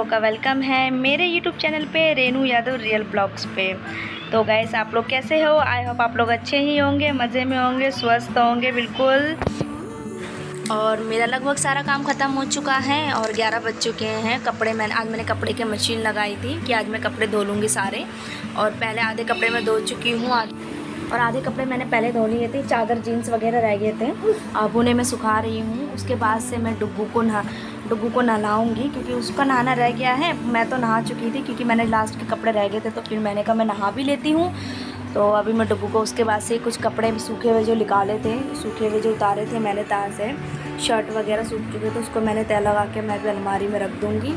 का वेलकम है मेरे यूट्यूब चैनल पे रेनू यादव रियल ब्लॉग्स पे। तो गाइस आप लोग कैसे हो? आई होप आप लोग अच्छे ही होंगे, मज़े में होंगे, स्वस्थ होंगे बिल्कुल। और मेरा लगभग सारा काम ख़त्म हो चुका है और 11 बज चुके हैं। आज मैंने कपड़े की मशीन लगाई थी कि आज मैं कपड़े धो लूँगी सारे। और पहले आधे कपड़े मैं धो चुकी हूँ और आधे कपड़े मैंने पहले धो लिए थे। चादर जीन्स वगैरह रह गए थे, अब उन्हें मैं सुखा रही हूँ। उसके बाद से मैं डुग्गू को नहलाऊँगी क्योंकि उसका नहाना रह गया है। मैं तो नहा चुकी थी क्योंकि मैंने लास्ट के कपड़े रह गए थे, तो फिर मैंने कहा मैं नहा भी लेती हूँ। तो अभी मैं डुग्गू को उसके बाद से कुछ कपड़े सूखे हुए जो निकाले थे, सूखे हुए जो उतारे थे मैंने तार से, शर्ट वगैरह सूख चुके थे, उसको मैंने तय लगा के मैं भी अलमारी में रख दूँगी।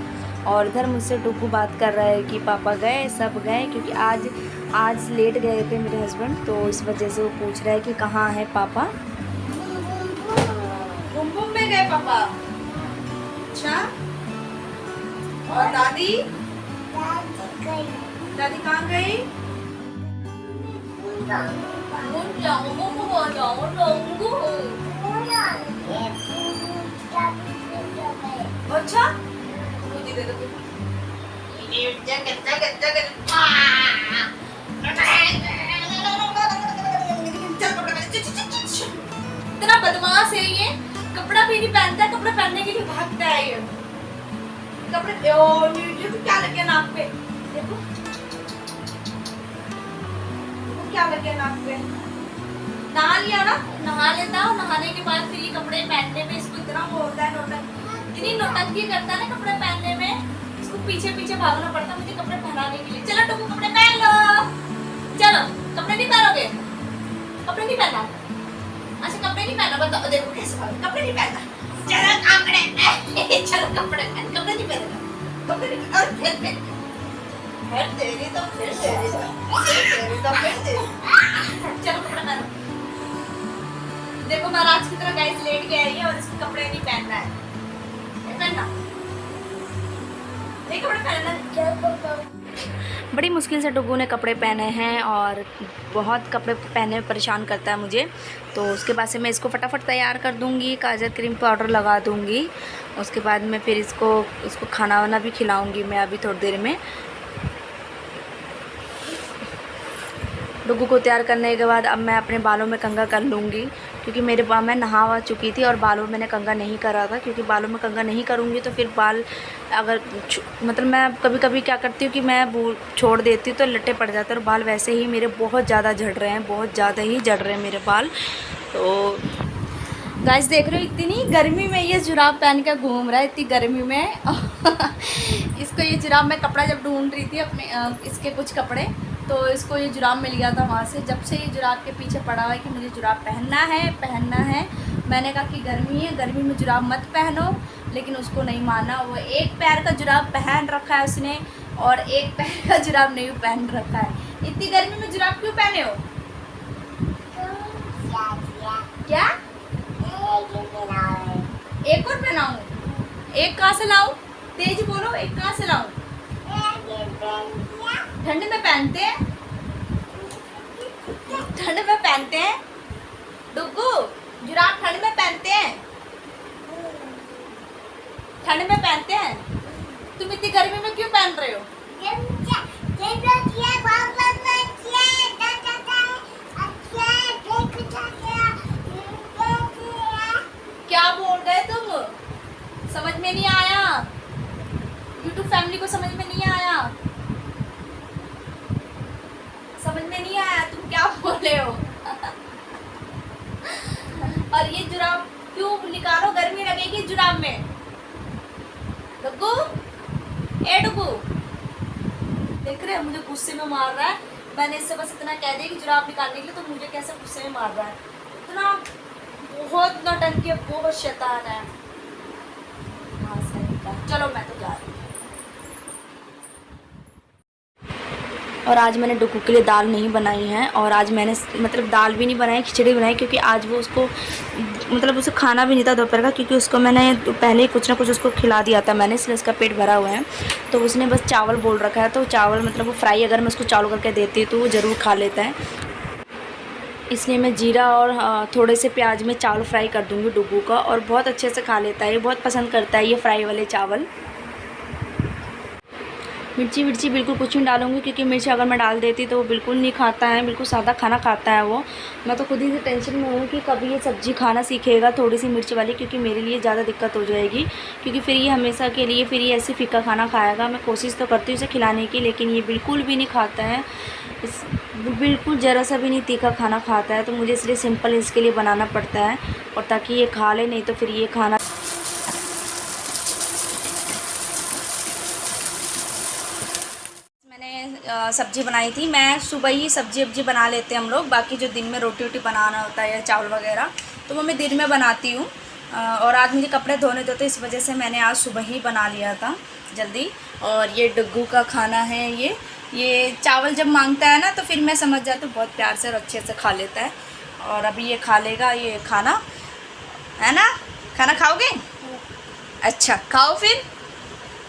और इधर मुझसे डुग्गू बात कर रहा है कि पापा गए, सब गए, क्योंकि आज लेट गए थे मेरे हस्बैंड, तो इस वजह से वो पूछ रहा है कि कहाँ है पापा। घूम में गए पापा। अच्छा, और दादी कहाँ गई? अच्छा, मुझे दे दो। इतना बदमाश है ये, कपड़ा भी नहीं पहनता है, कपड़ा पहनने के लिए भागता है ये। कपड़े क्या लग गया नाक पे? देखो क्या लग गया नाक पे। नहा लिया ना? नहा लेता हूँ, नहाने के बाद फिर ये कपड़े पहनने में इसको इतना वो होता है, इतनी नौटंकी करता है ना कपड़े पहनने में। इसको पीछे पीछे भागना पड़ता है मुझे कपड़े पहनाने के लिए। चलो टुकू कपड़े पहन लो। चलो, कपड़े नहीं पहनोगे? कपड़े नहीं पहनना? अच्छा कपड़े नहीं पहना, बताओ। देखो कैसे कपड़े नहीं पहनना। चलो कपड़े चलो कपड़े पहन। कपड़े नहीं पहनेगा, कपड़े नहीं। और फिर तेरी तो फिर तेरी चलो कपड़े पहनो। देखो महाराज की तरह गाइस लेट के आई है और इसको कपड़े नहीं पहनना है। पहनना नहीं, कपड़े पहनना। बड़ी मुश्किल से डुग्गू ने कपड़े पहने हैं और बहुत कपड़े पहनने में परेशान करता है मुझे। तो उसके बाद से मैं इसको फटाफट तैयार कर दूंगी, काजल क्रीम पाउडर लगा दूंगी। उसके बाद में फिर इसको खाना वाना भी खिलाऊंगी मैं अभी थोड़ी देर में। डुग्गू को तैयार करने के बाद अब मैं अपने बालों में कंघा कर लूँगी, क्योंकि मैं नहा चुकी थी और बालों में मैंने कंघा नहीं करा था। क्योंकि बालों में कंघा नहीं करूँगी तो फिर बाल मतलब मैं कभी कभी क्या करती हूँ कि मैं छोड़ देती हूँ तो लट्टे पड़ जाते हैं और बाल वैसे ही मेरे बहुत ज़्यादा झड़ रहे हैं, बहुत ज़्यादा ही झड़ रहे हैं मेरे बाल। तो गाइस देख रहे हो इतनी गर्मी में ये जुराब पहन कर घूम रहा है, इतनी गर्मी में इसको ये जुराब, मैं कपड़ा जब ढूंढ रही थी अपने इसके कुछ कपड़े, तो इसको ये जुराब मिल गया था वहाँ से। जब से ये जुराब के पीछे पड़ा हुआ है कि मुझे जुराब पहनना है। मैंने कहा कि गर्मी है, गर्मी में जुराब मत पहनो, लेकिन उसको नहीं माना। वो एक पैर का जुराब पहन रखा है उसने और एक पैर का जुराब नहीं पहन रखा है। इतनी गर्मी में जुराब क्यों पहने हो? क्या एक और पहनाऊं? एक कहाँ से लाऊं? तेज बोलो, एक कहाँ से लाऊं? ठंड में पहनते हैं, ठंड में पहनते हैं डुग्गू, जुराब ठंड में पहनते हैं, ठंड में पहनते हैं। तुम इतनी गर्मी में क्यों पहन रहे हो? क्या बोल रहे तुम? समझ में नहीं आया, यूट्यूब फैमिली को समझ में नहीं आया, समझ में नहीं आया तुम क्या बोल रहे हो? और ये जुराब क्यों निकालो? गर्मी लगेगी जुराब में। डुग्गू, ए डुग्गू, देख रहे हैं मुझे गुस्से में मार रहा है। मैंने इससे बस इतना कह दिया कि जुराब निकालने के लिए, तो मुझे कैसे गुस्से में मार रहा है। इतना बहुत नौटंकी है, बहुत शैतान है। चलो मैं तो जा रही हूँ। और आज मैंने डुग्गू के लिए दाल नहीं बनाई है, और आज मैंने मतलब दाल भी नहीं बनाई, खिचड़ी बनाई, क्योंकि आज वो उसको मतलब उसे खाना भी नहीं था दोपहर का, क्योंकि उसको मैंने पहले ही कुछ ना कुछ उसको खिला दिया था मैंने, इसलिए उसका पेट भरा हुआ है। तो उसने बस चावल बोल रखा है, तो चावल मतलब वो फ्राई अगर मैं उसको चावल करके देती तो वो ज़रूर खा लेता है। इसलिए मैं जीरा और थोड़े से प्याज में चावल फ्राई कर दूँगी डुग्गू का, और बहुत अच्छे से खा लेता है, ये बहुत पसंद करता है ये फ्राई वाले चावल। मिर्ची विर्ची बिल्कुल कुछ नहीं डालूंगी, क्योंकि मिर्च अगर मैं डाल देती तो वो बिल्कुल नहीं खाता है, बिल्कुल सादा खाना खाता है वो। मैं तो खुद ही से टेंशन में हूँ कि कभी ये सब्ज़ी खाना सीखेगा थोड़ी सी मिर्च वाली, क्योंकि मेरे लिए ज़्यादा दिक्कत हो जाएगी, क्योंकि फिर ये हमेशा के लिए फिर ये ऐसे फीका खाना खाएगा। मैं कोशिश तो करती हूँ इसे खिलाने की, लेकिन ये बिल्कुल भी नहीं खाता है, बिल्कुल ज़रा सा भी नहीं तीखा खाना खाता है। तो मुझे इसलिए सिंपल इसके लिए बनाना पड़ता है, और ताकि ये खा ले, नहीं तो फिर ये खाना। सब्ज़ी बनाई थी मैं, सुबह ही सब्ज़ी वब्जी बना लेते हैं हम लोग, बाकी जो दिन में रोटी वोटी बनाना होता है या चावल वगैरह तो वो मैं दिन में बनाती हूँ। और आज मुझे कपड़े धोने थे तो इस वजह से मैंने आज सुबह ही बना लिया था जल्दी। और ये डुग्गू का खाना है, ये चावल जब मांगता है ना तो फिर मैं समझ जाती हूँ, बहुत प्यार से और अच्छे से खा लेता है। और अभी ये खा लेगा ये खाना, है ना? खाना खाओगे? अच्छा खाओ। फिर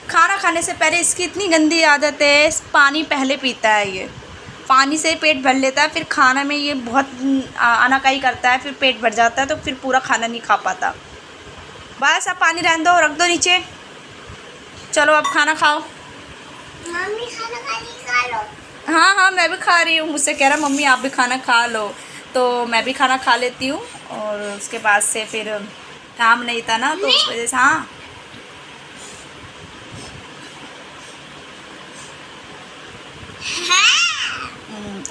खाना खाने से पहले इसकी इतनी गंदी आदत है, पानी पहले पीता है ये, पानी से पेट भर लेता है, फिर खाना में ये बहुत आनाकानी करता है, फिर पेट भर जाता है तो फिर पूरा खाना नहीं खा पाता। बस अब पानी रहने दो, रख दो नीचे। चलो अब खाना खाओ। मम्मी खाना खा लो। हाँ हाँ मैं भी खा रही हूँ, मुझसे कह रहा मम्मी आप भी खाना खा लो, तो मैं भी खाना खा लेती हूँ। और उसके बाद से फिर काम नहीं था ना तो उस वजह से। हाँ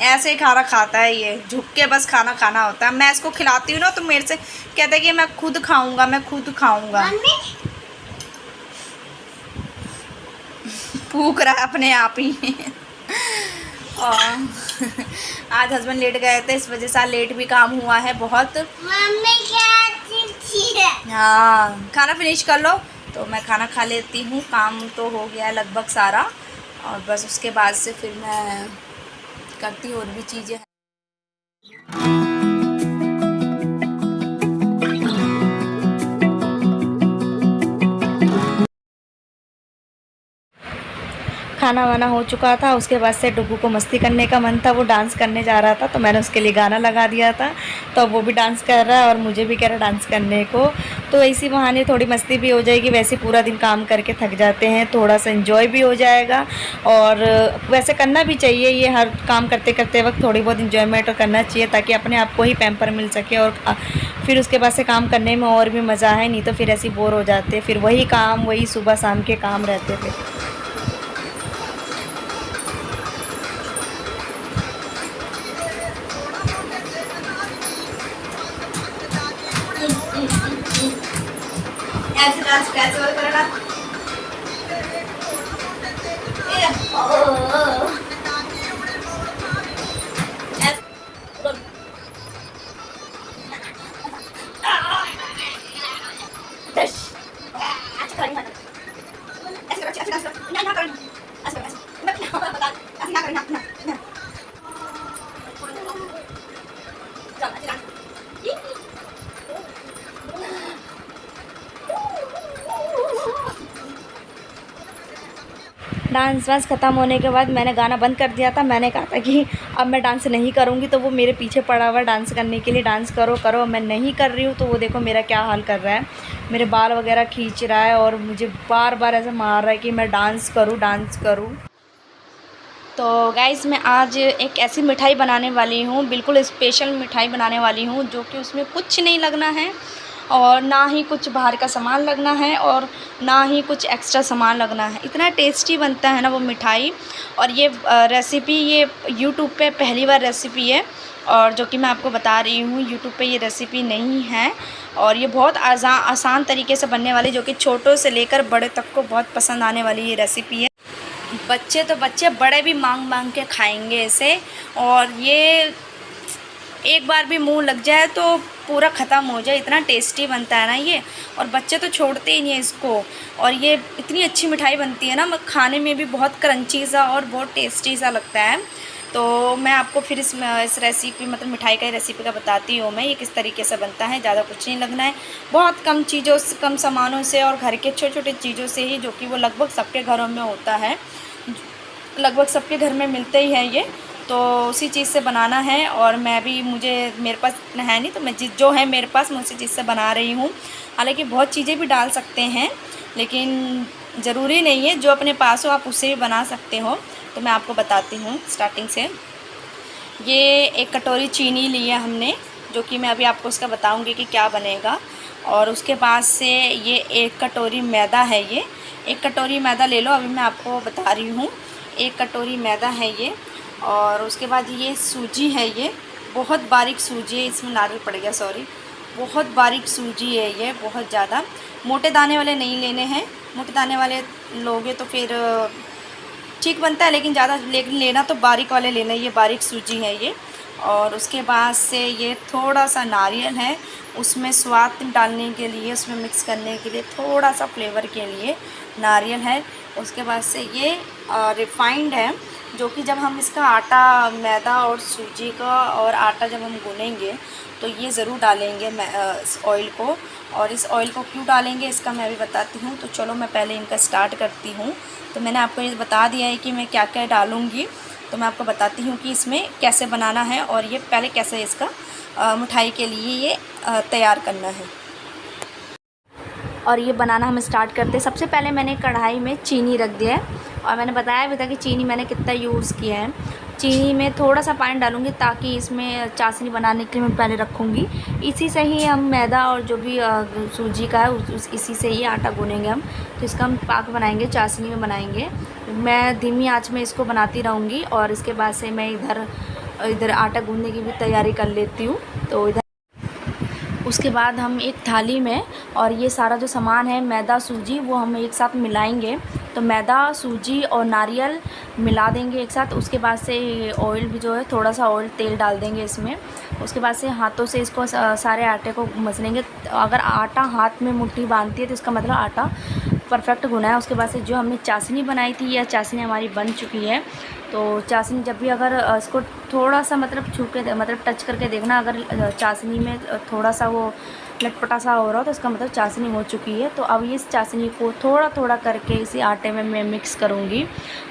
ऐसे ही खाना खाता है ये, झुक के बस खाना खाना होता है। मैं इसको खिलाती हूँ ना तो मेरे से कहता है कि मैं खुद खाऊंगा, मैं खुद खाऊंगा। फूक रहा है अपने आप ही। और आज हस्बैंड लेट गए थे, इस वजह से लेट भी काम हुआ है बहुत। मम्मी क्या? हाँ खाना फिनिश कर लो तो मैं खाना खा लेती हूँ। काम तो हो गया है लगभग सारा, और बस उसके बाद से फिर मैं करती और भी चीज़ें। खाना वाना हो चुका था, उसके बाद से डुग्गू को मस्ती करने का मन था, वो डांस करने जा रहा था तो मैंने उसके लिए गाना लगा दिया था, तो वो भी डांस कर रहा है और मुझे भी कह रहा डांस करने को। तो इसी बहाने थोड़ी मस्ती भी हो जाएगी, वैसे पूरा दिन काम करके थक जाते हैं, थोड़ा सा एंजॉय भी हो जाएगा। और वैसे करना भी चाहिए, ये हर काम करते करते वक्त थोड़ी बहुत इंजॉयमेंट करना चाहिए, ताकि अपने आप को ही पैम्पर मिल सके और फिर उसके बाद से काम करने में और भी मज़ा है। नहीं तो फिर ऐसे बोर हो जाते, फिर वही काम वही सुबह शाम के काम रहते थे। ऐसे डांस कैसे और करना? डांस वांस ख़त्म होने के बाद मैंने गाना बंद कर दिया था। मैंने कहा था कि अब मैं डांस नहीं करूँगी, तो वो मेरे पीछे पड़ा हुआ डांस करने के लिए, डांस करो करो। मैं नहीं कर रही हूँ तो वो देखो मेरा क्या हाल कर रहा है, मेरे बाल वगैरह खींच रहा है और मुझे बार बार ऐसा मार रहा है कि मैं डांस करूँ डांस करूँ। तो गाइस मैं आज एक ऐसी मिठाई बनाने वाली हूँ, बिल्कुल स्पेशल मिठाई बनाने वाली हूँ, जो कि उसमें कुछ नहीं लगना है और ना ही कुछ बाहर का सामान लगना है और ना ही कुछ एक्स्ट्रा सामान लगना है। इतना टेस्टी बनता है ना वो मिठाई। और ये रेसिपी ये यूट्यूब पे पहली बार रेसिपी है, और जो कि मैं आपको बता रही हूँ, यूट्यूब पे ये रेसिपी नहीं है। और ये बहुत आसान तरीके से बनने वाली, जो कि छोटों से लेकर बड़े तक को बहुत पसंद आने वाली ये रेसिपी है। बच्चे तो बच्चे, बड़े भी मांग मांग के खाएंगे इसे। और ये एक बार भी मुंह लग जाए तो पूरा ख़त्म हो जाए, इतना टेस्टी बनता है ना ये। और बच्चे तो छोड़ते ही नहीं है इसको। और ये इतनी अच्छी मिठाई बनती है ना, खाने में भी बहुत क्रंची सा और बहुत टेस्टी सा लगता है। तो मैं आपको फिर इस रेसिपी मतलब मिठाई का रेसिपी का बताती हूँ मैं, ये किस तरीके से बनता है। ज़्यादा कुछ नहीं लगना है, बहुत कम चीज़ों से, कम सामानों से और घर के छोटे छोटे चीज़ों से ही, जो कि वो लगभग सबके घरों में होता है, लगभग सबके घर में मिलते ही हैं ये। तो उसी चीज़ से बनाना है। और मैं भी मेरे पास है नहीं, तो मैं जो है मेरे पास मैं उसी चीज़ से बना रही हूँ। हालांकि बहुत चीज़ें भी डाल सकते हैं, लेकिन ज़रूरी नहीं है, जो अपने पास हो आप उससे भी बना सकते हो। तो मैं आपको बताती हूँ स्टार्टिंग से। ये 1 कटोरी चीनी ली है हमने, जो कि मैं अभी आपको उसका बताऊंगी कि क्या बनेगा। और उसके बाद से ये 1 कटोरी मैदा है, ये 1 कटोरी मैदा ले लो, अभी मैं आपको बता रही हूँ। 1 कटोरी मैदा है ये। और उसके बाद ये सूजी है, ये बहुत बारीक सूजी है, इसमें नारियल पड़ गया, सॉरी, बहुत बारीक सूजी है ये, बहुत ज़्यादा। मोटे दाने वाले नहीं लेने हैं, मोटे दाने वाले लोगे तो फिर ठीक बनता है, लेकिन ज़्यादा लेकिन लेना तो बारीक वाले लेना, ये बारीक सूजी है ये। और उसके बाद से ये थोड़ा सा नारियल है, उसमें स्वाद डालने के लिए, उसमें मिक्स करने के लिए, थोड़ा सा फ्लेवर के लिए नारियल है। उसके बाद से ये रिफाइंड है, जो कि जब हम इसका आटा, मैदा और सूजी का और आटा जब हम गूनेंगे तो ये ज़रूर डालेंगे इस ऑयल को। और इस ऑयल को क्यों डालेंगे इसका मैं अभी बताती हूँ। तो चलो मैं पहले इनका स्टार्ट करती हूँ। तो मैंने आपको ये बता दिया है कि मैं क्या क्या डालूँगी, तो मैं आपको बताती हूँ कि इसमें कैसे बनाना है और ये पहले कैसे इसका मिठाई के लिए ये तैयार करना है। और ये बनाना हम स्टार्ट करते हैं। सबसे पहले मैंने कढ़ाई में चीनी रख दिया है, और मैंने बताया भी था कि चीनी मैंने कितना यूज़ किया है। चीनी में थोड़ा सा पानी डालूँगी, ताकि इसमें चाशनी बनाने के लिए मैं पहले रखूँगी। इसी से ही हम मैदा और जो भी सूजी का है इसी से ही आटा गूनेंगे हम। तो इसका हम पाक बनाएंगे, चाशनी में बनाएंगे। मैं धीमी आँच में इसको बनाती रहूँगी, और इसके बाद से मैं इधर आटा गूँधने की भी तैयारी कर लेती हूँ। तो इधर उसके बाद हम एक थाली में, और ये सारा जो सामान है मैदा सूजी, वो हम एक साथ मिलाएंगे। तो मैदा सूजी और नारियल मिला देंगे एक साथ। उसके बाद से ऑयल भी जो है, थोड़ा सा ऑयल तेल डाल देंगे इसमें। उसके बाद से हाथों से इसको सारे आटे को मसलेंगे। अगर आटा हाथ में मुट्ठी बांधती है तो इसका मतलब आटा परफेक्ट गुना है। उसके बाद से जो हमने चाशनी बनाई थी, यह चाशनी हमारी बन चुकी है। तो चाशनी जब भी अगर इसको थोड़ा सा मतलब छू के मतलब टच करके देखना, अगर चाशनी में थोड़ा सा वो लटपटा सा हो रहा हो तो इसका मतलब चाशनी हो चुकी है। तो अब इस चाशनी को थोड़ा थोड़ा करके इसी आटे में मैं मिक्स करूँगी,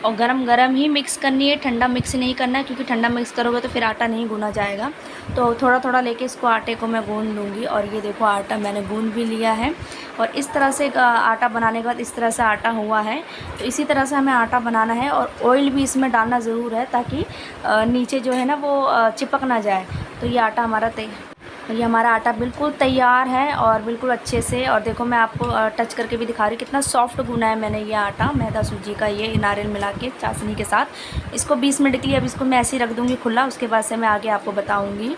और गरम गरम ही मिक्स करनी है, ठंडा मिक्स नहीं करना है, क्योंकि ठंडा मिक्स करोगे तो फिर आटा नहीं गूना जाएगा। तो थोड़ा थोड़ा लेके इसको आटे को मैं गूँध लूँगी। और ये देखो आटा मैंने गूँध भी लिया है, और इस तरह से आटा बनाने के बाद इस तरह से आटा हुआ है। तो इसी तरह से हमें आटा बनाना है, और ऑयल भी इसमें डालना ज़रूर है, ताकि नीचे जो है ना वो चिपक ना जाए। तो ये आटा हमारा ये हमारा आटा बिल्कुल तैयार है, और बिल्कुल अच्छे से। और देखो मैं आपको टच करके भी दिखा रही हूँ कितना सॉफ्ट गूना है मैंने ये आटा मैदा सूजी का, ये नारियल मिला के चाशनी के साथ। इसको 20 मिनट के लिए अब इसको मैं ऐसे ही रख दूँगी खुला। उसके बाद से मैं आगे आपको बताऊँगी।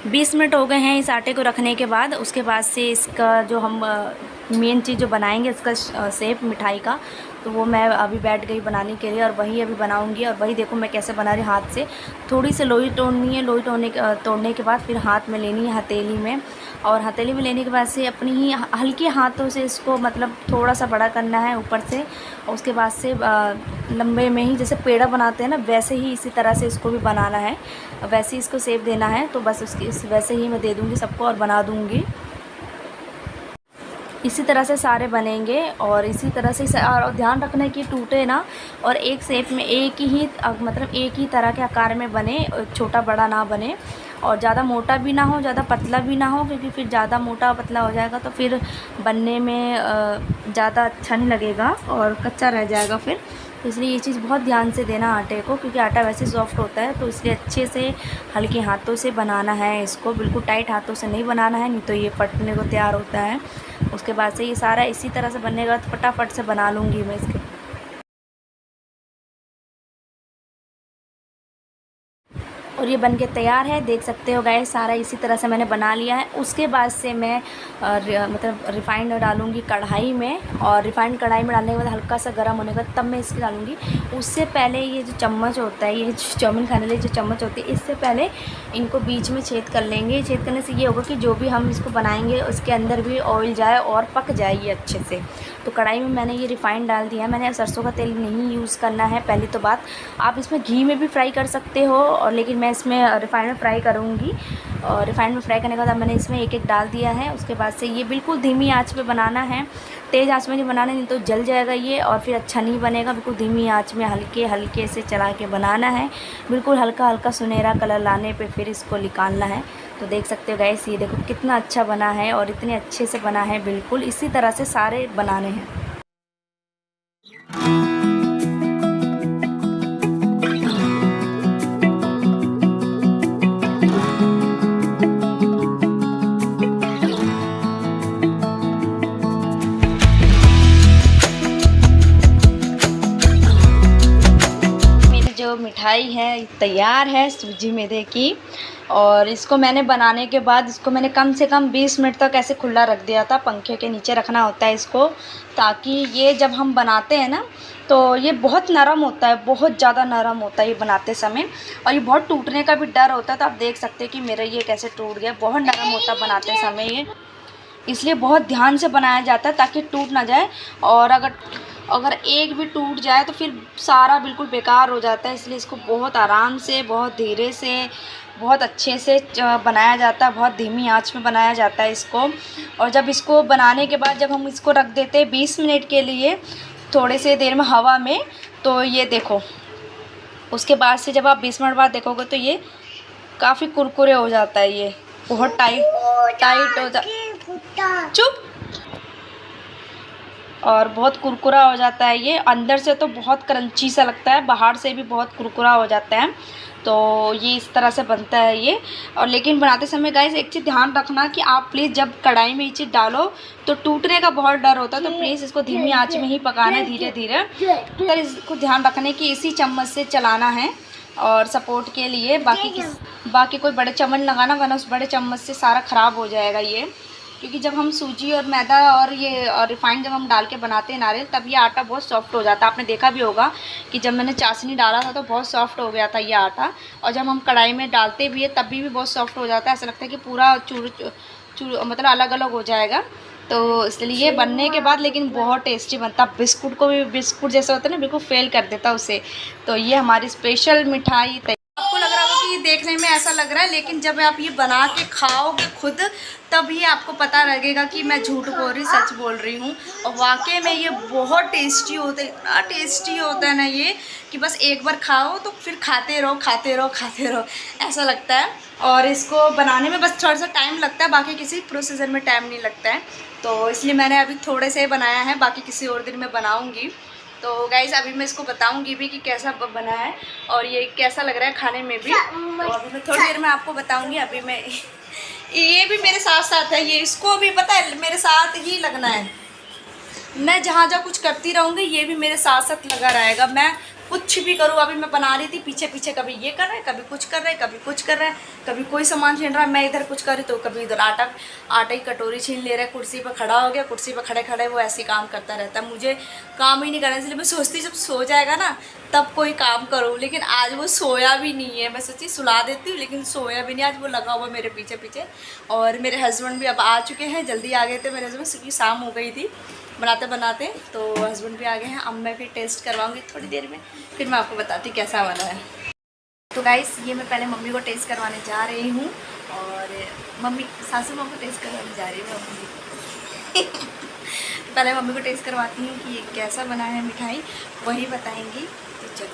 20 मिनट हो गए हैं इस आटे को रखने के बाद। उसके बाद से इसका जो हम मेन चीज़ जो बनाएंगे, इसका शेप मिठाई का, तो वो मैं अभी बैठ गई बनाने के लिए, और वही अभी बनाऊंगी। और वही देखो मैं कैसे बना रही, हाथ से थोड़ी सी लोई तोड़नी है। लोई तोड़ने के बाद फिर हाथ में लेनी है, हथेली में। और हथेली में लेने के बाद से अपनी ही हल्के हाथों से इसको मतलब थोड़ा सा बड़ा करना है ऊपर से। और उसके बाद से लंबे में ही जैसे पेड़ा बनाते हैं ना, वैसे ही इसी तरह से इसको भी बनाना है, वैसे ही इसको शेप देना है। तो बस वैसे ही मैं दे दूँगी सबको और बना दूँगी। इसी तरह से सारे बनेंगे, और इसी तरह से और ध्यान रखना है कि टूटे ना, और एक शेप में एक ही मतलब एक ही तरह के आकार में बने, छोटा बड़ा ना बने, और ज़्यादा मोटा भी ना हो, ज़्यादा पतला भी ना हो, क्योंकि फिर ज़्यादा मोटा पतला हो जाएगा तो फिर बनने में ज़्यादा अच्छा नहीं लगेगा और कच्चा रह जाएगा फिर। तो इसलिए ये चीज़ बहुत ध्यान से देना आटे को, क्योंकि आटा वैसे सॉफ्ट होता है। तो इसलिए अच्छे से हल्के हाथों से बनाना है इसको, बिल्कुल टाइट हाथों से नहीं बनाना है, नहीं तो ये फटने को तैयार होता है। उसके बाद से ये सारा इसी तरह से बनने के बाद फटाफट से बना लूँगी मैं इसके। और ये बनके तैयार है, देख सकते हो गाइस, सारा इसी तरह से मैंने बना लिया है। उसके बाद से मैं मतलब रिफ़ाइंड डालूँगी कढ़ाई में, और रिफ़ाइंड कढ़ाई में डालने के बाद हल्का सा गर्म होने के बाद तब मैं इसकी डालूँगी। उससे पहले ये जो चम्मच होता है, ये चाउमीन खाने लिए जो चम्मच होती है, इससे पहले इनको बीच में छेद कर लेंगे। छेद करने से ये होगा कि जो भी हम इसको बनाएंगे उसके अंदर भी ऑयल जाए और पक जाए ये अच्छे से। तो कढ़ाई में मैंने ये रिफ़ाइंड डाल दिया है। मैंने सरसों का तेल नहीं यूज़ करना है पहली तो बात। आप इसमें घी में भी फ्राई कर सकते हो, और लेकिन मैं इसमें रिफ़ाइंड में फ्राई करूँगी। और रिफ़ाइंड में फ्राई करने के बाद मैंने इसमें एक एक डाल दिया है। उसके बाद से ये बिल्कुल धीमी आंच पे बनाना है, तेज़ आंच में नहीं बनाना, नहीं तो जल जाएगा ये और फिर अच्छा नहीं बनेगा। बिल्कुल धीमी आंच में हल्के हल्के से चला के बनाना है, बिल्कुल हल्का हल्का सुनहरा कलर लाने पे फिर इसको निकालना है। तो देख सकते हो गाइस, ये देखो कितना अच्छा बना है और इतने अच्छे से बना है। बिल्कुल इसी तरह से सारे बनाने हैं। जो मिठाई है तैयार है सूजी मैदे की, और इसको मैंने बनाने के बाद इसको मैंने कम से कम 20 मिनट तक ऐसे खुला रख दिया था। पंखे के नीचे रखना होता है इसको, ताकि ये जब हम बनाते हैं ना तो ये बहुत नरम होता है, बहुत ज़्यादा नरम होता है ये बनाते समय, और ये बहुत टूटने का भी डर होता है। तो आप देख सकते हैं कि मेरा ये कैसे टूट गया, बहुत नरम होता है बनाते समय ये, इसलिए बहुत ध्यान से बनाया जाता है ताकि टूट ना जाए। और अगर एक भी टूट जाए तो फिर सारा बिल्कुल बेकार हो जाता है। इसलिए इसको बहुत आराम से, बहुत धीरे से, बहुत अच्छे से बनाया जाता है, बहुत धीमी आंच में बनाया जाता है इसको। और जब इसको बनाने के बाद जब हम इसको रख देते हैं 20 मिनट के लिए थोड़े से देर में हवा में, तो ये देखो उसके बाद से जब आप 20 मिनट बाद देखोगे तो ये काफ़ी कुरकुरे हो जाता है। ये बहुत टाइट हो जाता, चुप, और बहुत कुरकुरा हो जाता है ये। अंदर से तो बहुत क्रंची सा लगता है, बाहर से भी बहुत कुरकुरा हो जाता है। तो ये इस तरह से बनता है ये। और लेकिन बनाते समय गाइस एक चीज़ ध्यान रखना कि आप प्लीज़ जब कढ़ाई में ये चीज़ डालो तो टूटने का बहुत डर होता है, तो प्लीज़ इसको धीमी आंच में ही पकाना है, धीरे धीरे। तो इसको ध्यान रखने की इसी चम्मच से चलाना है और सपोर्ट के लिए, बाकी कोई बड़े चम्मच लगाना, वरना उस बड़े चम्मच से सारा ख़राब हो जाएगा ये। क्योंकि जब हम सूजी और मैदा और ये रिफाइंड जब हम डाल के बनाते हैं नारियल, तब ये आटा बहुत सॉफ्ट हो जाता है। आपने देखा भी होगा कि जब मैंने चाशनी डाला था तो बहुत सॉफ्ट हो गया था ये आटा, और जब हम कढ़ाई में डालते भी है तब भी बहुत सॉफ्ट हो जाता है। ऐसा लगता है कि पूरा चूर मतलब अलग अलग हो जाएगा। तो इसलिए बनने के बाद लेकिन बहुत टेस्टी बनता है। बिस्कुट को भी बिस्कुट जैसा होता है ना, बिल्कुल फेल कर देता उसे। तो ये हमारी स्पेशल मिठाई। आपको लग रहा होगा कि ये देखने में ऐसा लग रहा है, लेकिन जब आप ये बना के खाओगे खुद तब ही आपको पता लगेगा कि मैं झूठ बोल रही सच बोल रही हूँ। और वाकई में ये बहुत टेस्टी होता है, इतना टेस्टी होता है ना ये कि बस एक बार खाओ तो फिर खाते रहो खाते रहो खाते रहो, ऐसा लगता है। और इसको बनाने में बस थोड़ा सा टाइम लगता है, बाकी किसी प्रोसीजर में टाइम नहीं लगता है। तो इसलिए मैंने अभी थोड़े से बनाया है, बाकी किसी और दिन में बनाऊँगी। तो गाइज़ अभी मैं इसको बताऊंगी भी कि कैसा बना है और ये कैसा लग रहा है खाने में भी। तो अभी मैं थोड़ी देर में आपको बताऊंगी। अभी मैं ये भी मेरे साथ साथ है, ये इसको भी पता है मेरे साथ ही लगना है। मैं जहाँ जहाँ कुछ करती रहूँगी ये भी मेरे साथ साथ लगा रहेगा। मैं कुछ भी करूँ, अभी मैं बना रही थी पीछे पीछे, कभी ये कर रहा है, कभी कुछ कर रहा है, कभी कुछ कर रहा है, कभी कोई सामान छीन रहा है, मैं इधर कुछ कर रही तो कभी इधर आटा की कटोरी छीन ले रहा है। कुर्सी पर खड़ा हो गया, कुर्सी पर खड़े खड़े वो ऐसे काम करता रहता है। मुझे काम ही नहीं करना, इसलिए मैं सोचती जब सो जाएगा ना तब कोई काम करूँ। लेकिन आज वो सोया भी नहीं है, मैं सोची सुला देती हूँ, लेकिन सोया भी नहीं, आज वो लगा हुआ मेरे पीछे पीछे। और मेरे हस्बैंड भी अब आ चुके हैं, जल्दी आ गए थे मेरे हस्बैंड, क्योंकि शाम हो गई थी बनाते बनाते। तो हस्बैंड भी आ गए हैं। अब मैं फिर टेस्ट करवाऊंगी थोड़ी देर में, फिर मैं आपको बताती कैसा बना है। तो गाइस ये मैं पहले मम्मी को टेस्ट करवाने जा रही हूँ, और मम्मी सासू माँ को टेस्ट करवाने जा रही हूँ मम्मी। पहले मम्मी को टेस्ट करवाती हूँ कि ये कैसा बना है मिठाई, वही बताएंगी। तो चलो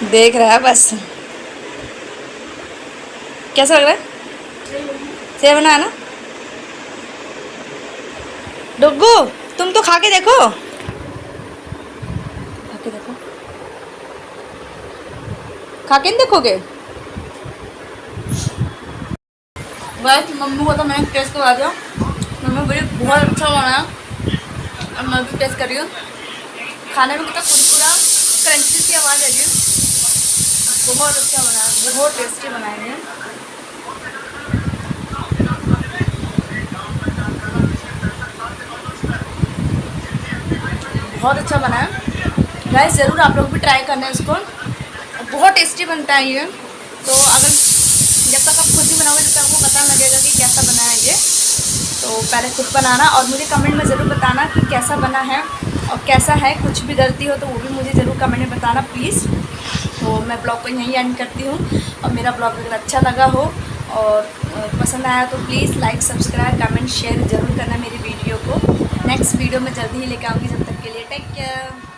देख रहा है बस कैसा लग रहा है। सेब बना ना डुग्गू, तुम तो खा के देखो, खा के देखो, खा के नहीं देखोगे। बस मम्मी को तो मैंने टेस्ट करवा दिया, मम्मी बोली बहुत अच्छा बना है। अब मैं भी टेस्ट कर रही हूँ। खाने में कितना कुरकुरा क्रंची सी आवाज़ आ रही है, बहुत अच्छा बना है, बहुत टेस्टी बनाए हैं। बहुत अच्छा बना है गाइस, ज़रूर आप लोग भी ट्राई करना है इसको, बहुत टेस्टी बनता है ये। तो अगर जब तक आप खुद ही बनाओगे तब तक आपको पता लगेगा कि कैसा बना है ये। तो पहले खुद बनाना और मुझे कमेंट में ज़रूर बताना कि कैसा बना है और कैसा है। कुछ भी गलती हो तो वो भी मुझे ज़रूर कमेंट में बताना प्लीज़। तो मैं ब्लॉग को यहीं एंड करती हूँ, और मेरा ब्लॉग अगर अच्छा लगा हो और पसंद आया तो please like subscribe comment share ज़रूर करना मेरी वीडियो को। नेक्स्ट वीडियो में जल्दी ही लेकर आऊँगी, जब तक के लिए टेक केयर।